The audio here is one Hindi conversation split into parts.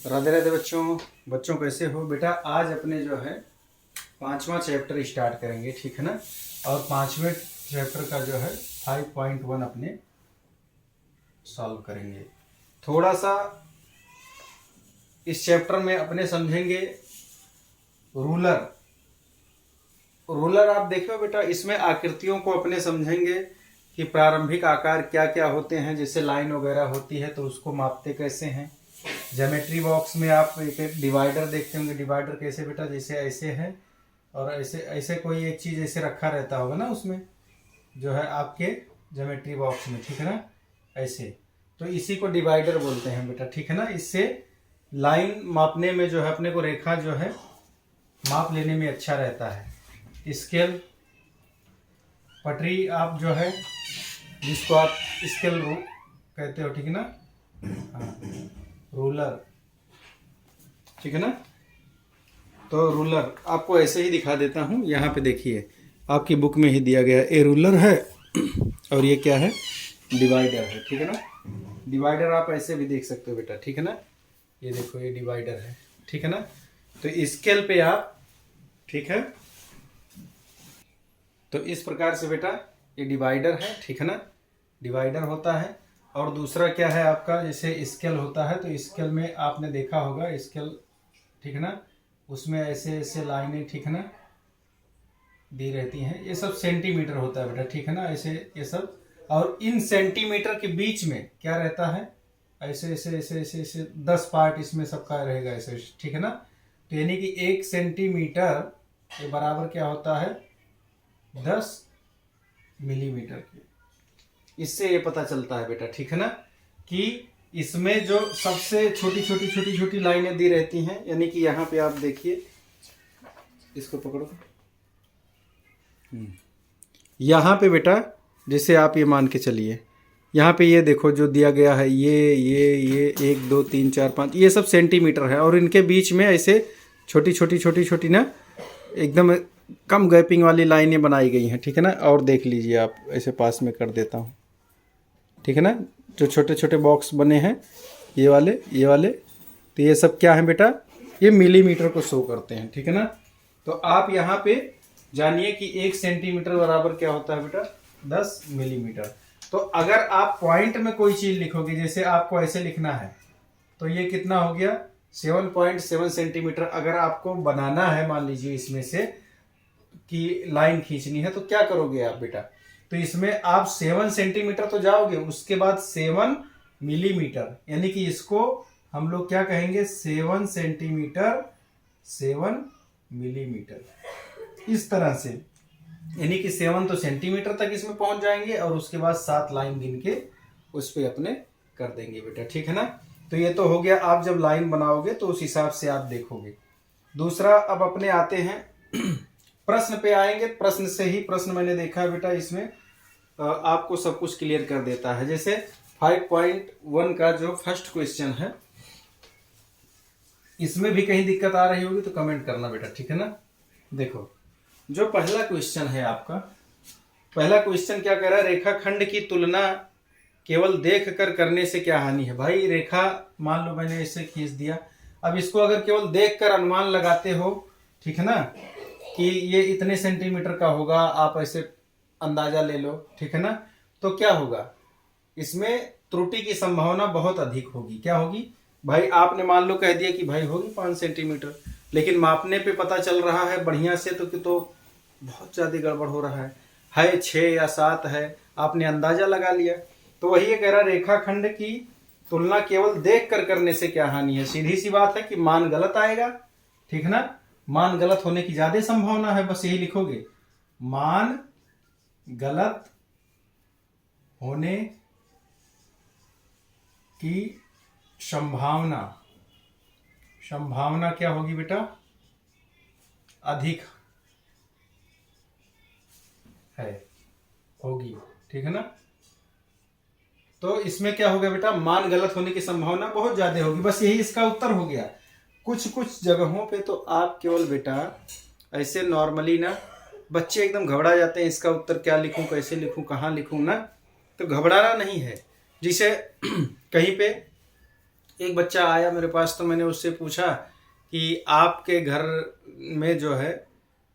राधे राधे बच्चों कैसे हो बेटा। आज अपने जो है 5वां चैप्टर स्टार्ट करेंगे, ठीक है ना। और 5वें चैप्टर का जो है 5.1 अपने सॉल्व करेंगे। थोड़ा सा इस चैप्टर में अपने समझेंगे रूलर। आप देखो बेटा, इसमें आकृतियों को अपने समझेंगे कि प्रारंभिक आकार क्या क्या होते हैं। जैसे लाइन वगैरह होती है तो उसको मापते कैसे हैं। ज्योमेट्री बॉक्स में आप एक डिवाइडर देखते होंगे। डिवाइडर कैसे बेटा, जैसे ऐसे है और ऐसे ऐसे कोई एक चीज़ ऐसे रखा रहता होगा ना उसमें, जो है आपके ज्योमेट्री बॉक्स में, ठीक है ना, ऐसे। तो इसी को डिवाइडर बोलते हैं बेटा, ठीक है ना। इससे लाइन मापने में जो है अपने को रेखा जो है माप लेने में अच्छा रहता है। स्केल, पटरी आप जो है जिसको आप स्केल कहते हो, ठीक है ना। हाँ, रूलर, ठीक है ना। तो रूलर आपको ऐसे ही दिखा देता हूँ। यहाँ पे देखिए, आपकी बुक में ही दिया गया ए रूलर है और ये क्या है, डिवाइडर है, ठीक है ना। डिवाइडर आप ऐसे भी देख सकते हो बेटा, ठीक है ना। ये देखो, ये डिवाइडर है, ठीक है ना। तो स्केल पे आप, ठीक है, तो इस प्रकार से बेटा ये डिवाइडर है, ठीक है ना। डिवाइडर होता है। और दूसरा क्या है आपका, जैसे स्केल होता है तो स्केल में आपने देखा होगा स्केल, ठीक है ना, उसमें ऐसे ऐसे लाइनें, ठीक है ना, दी रहती हैं। ये सब सेंटीमीटर होता है बेटा, ठीक है ना, ऐसे ये सब। और इन सेंटीमीटर के बीच में क्या रहता है, ऐसे ऐसे ऐसे ऐसे ऐसे 10 पार्ट इसमें सबका रहेगा ऐसे, ठीक है ना। तो यानी कि 1 सेंटीमीटर के बराबर क्या होता है, 10 मिलीमीटर के। इससे ये पता चलता है बेटा, ठीक है ना, कि इसमें जो सबसे छोटी छोटी छोटी छोटी लाइनें दी रहती हैं, यानी कि यहाँ पे आप देखिए, इसको पकड़ो। यहाँ पे बेटा जैसे आप ये मान के चलिए, यहाँ पे ये देखो जो दिया गया है, ये 1 2 3 4 5, ये सब सेंटीमीटर है। और इनके बीच में ऐसे छोटी छोटी छोटी छोटी ना, एकदम कम गैपिंग वाली लाइनें बनाई गई हैं, ठीक है ना। और देख लीजिए आप, ऐसे पास में कर देता हूँ, ठीक है ना। जो छोटे छोटे बॉक्स बने हैं ये वाले, तो ये सब क्या है बेटा, ये मिलीमीटर को शो करते हैं, ठीक है ना। तो आप यहाँ पे जानिए कि 1 सेंटीमीटर बराबर क्या होता है बेटा, 10 मिलीमीटर। तो अगर आप पॉइंट में कोई चीज़ लिखोगे, जैसे आपको ऐसे लिखना है, तो ये कितना हो गया, 7.7 सेंटीमीटर। अगर आपको बनाना है, मान लीजिए इसमें से कि लाइन खींचनी है, तो क्या करोगे आप बेटा, तो इसमें आप 7 सेंटीमीटर तो जाओगे, उसके बाद 7 मिलीमीटर, यानी कि इसको हम लोग क्या कहेंगे, 7 सेंटीमीटर 7 मिलीमीटर, इस तरह से। यानी कि 7 तो सेंटीमीटर तक इसमें पहुंच जाएंगे और उसके बाद 7 लाइन गिन के उस पर अपने कर देंगे बेटा, ठीक है ना। तो ये तो हो गया, आप जब लाइन बनाओगे तो उस हिसाब से आप देखोगे। दूसरा, अब अपने आते हैं प्रश्न पे आएंगे। प्रश्न से ही, प्रश्न मैंने देखा है बेटा, इसमें आपको सब कुछ क्लियर कर देता है। जैसे 5.1 का जो फर्स्ट क्वेश्चन है, इसमें भी कहीं दिक्कत आ रही होगी तो कमेंट करना बेटा, ठीक है ना। देखो, जो पहला क्वेश्चन है आपका, पहला क्वेश्चन क्या कह रहा है, रेखाखंड की तुलना केवल देख कर करने से क्या हानि है। भाई रेखा मान लो मैंने इसे खींच दिया, अब इसको अगर केवल देख कर अनुमान लगाते हो, ठीक है ना, कि ये इतने सेंटीमीटर का होगा, आप ऐसे अंदाजा ले लो, ठीक है ना, तो क्या होगा, इसमें त्रुटि की संभावना बहुत अधिक होगी। क्या होगी भाई, आपने मान लो कह दिया कि भाई होगी 5 सेंटीमीटर, लेकिन मापने पे पता चल रहा है बढ़िया से तो बहुत ज़्यादा गड़बड़ हो रहा है 6 या 7 है, आपने अंदाजा लगा लिया। तो वही ये कह रहा, रेखाखंड की तुलना केवल देख कर करने से क्या हानि है। सीधी सी बात है कि मान गलत आएगा, ठीक है ना, मान गलत होने की ज्यादा संभावना है। बस यही लिखोगे, मान गलत होने की संभावना क्या होगी बेटा, अधिक है, होगी, ठीक है ना। तो इसमें क्या हो गया बेटा, मान गलत होने की संभावना बहुत ज्यादा होगी। बस यही इसका उत्तर हो गया। कुछ जगहों पे तो आप केवल बेटा ऐसे नॉर्मली ना, बच्चे एकदम घबरा जाते हैं, इसका उत्तर क्या लिखूं, कैसे लिखूं, कहाँ लिखूं ना। तो घबराना नहीं है। जिसे कहीं पे एक बच्चा आया मेरे पास, तो मैंने उससे पूछा कि आपके घर में जो है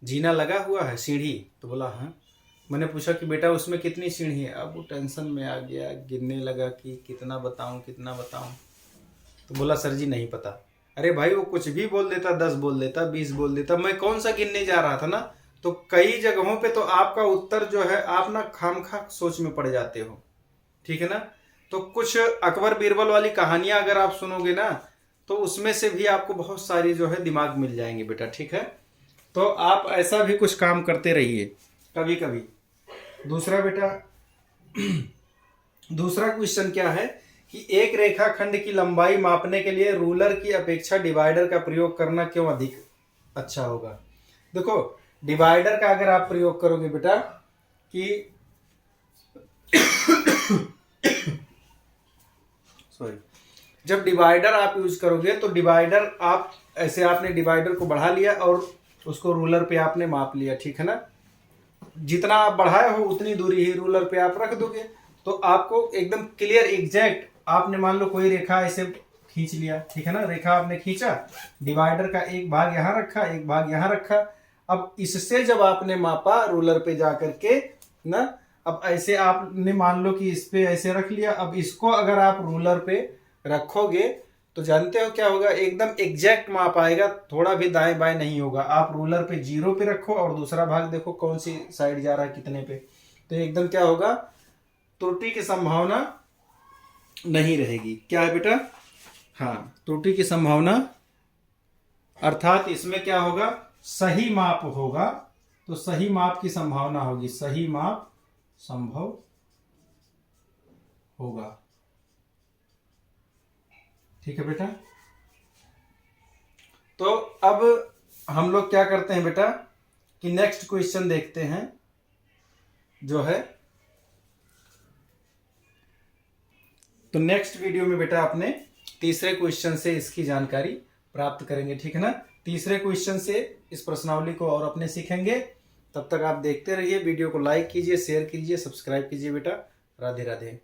जीना लगा हुआ है, सीढ़ी? तो बोला हाँ। मैंने पूछा कि बेटा उसमें कितनी सीढ़ी है? अब वो टेंशन में आ गया, गिनने लगा कि कितना बताऊं कितना बताऊं। तो बोला सर जी नहीं पता। अरे भाई वो कुछ भी बोल देता, 10 बोल देता, 20 बोल देता, मैं कौन सा गिनने जा रहा था ना। तो कई जगहों पे तो आपका उत्तर जो है आप ना खामखा सोच में पड़ जाते हो, ठीक है ना। तो कुछ अकबर बीरबल वाली कहानियां अगर आप सुनोगे ना, तो उसमें से भी आपको बहुत सारी जो है दिमाग मिल जाएंगे बेटा, ठीक है। तो आप ऐसा भी कुछ काम करते रहिए कभी कभी। दूसरा बेटा, दूसरा क्वेश्चन क्या है कि एक रेखाखंड की लंबाई मापने के लिए रूलर की अपेक्षा डिवाइडर का प्रयोग करना क्यों अधिक अच्छा होगा? देखो डिवाइडर का अगर आप प्रयोग करोगे बेटा कि सॉरी, जब डिवाइडर आप यूज करोगे तो डिवाइडर आप ऐसे, आपने डिवाइडर को बढ़ा लिया और उसको रूलर पे आपने माप लिया, ठीक है ना। जितना आप बढ़ाए हो उतनी दूरी ही रूलर पे आप रख दोगे, तो आपको एकदम क्लियर एग्जैक्ट, आपने मान लो कोई रेखा ऐसे खींच लिया, ठीक है ना, रेखा आपने खींचा, डिवाइडर का एक भाग यहाँ रखा, एक भाग यहाँ रखा। अब इससे जब आपने मापा रूलर पे जा करके ना, अब ऐसे आपने मान लो कि इस पे ऐसे रख लिया, अब इसको अगर आप रूलर पे रखोगे तो जानते हो क्या होगा, एकदम एग्जैक्ट माप आएगा, थोड़ा भी दाएं बाएं नहीं होगा। आप रूलर पे 0 पे रखो और दूसरा भाग देखो कौन सी साइड जा रहा है कितने पे, तो एकदम क्या होगा, त्रुटि की संभावना नहीं रहेगी। क्या है बेटा? हाँ, त्रुटि की संभावना, अर्थात इसमें क्या होगा, सही माप होगा, तो सही माप की संभावना होगी, सही माप संभव होगा, ठीक है बेटा। तो अब हम लोग क्या करते हैं बेटा कि नेक्स्ट क्वेश्चन देखते हैं जो है, तो नेक्स्ट वीडियो में बेटा अपने तीसरे क्वेश्चन से इसकी जानकारी प्राप्त करेंगे, ठीक है ना। तीसरे क्वेश्चन से इस प्रश्नावली को और अपने सीखेंगे। तब तक आप देखते रहिए, वीडियो को लाइक कीजिए, शेयर कीजिए, सब्सक्राइब कीजिए बेटा। राधे राधे।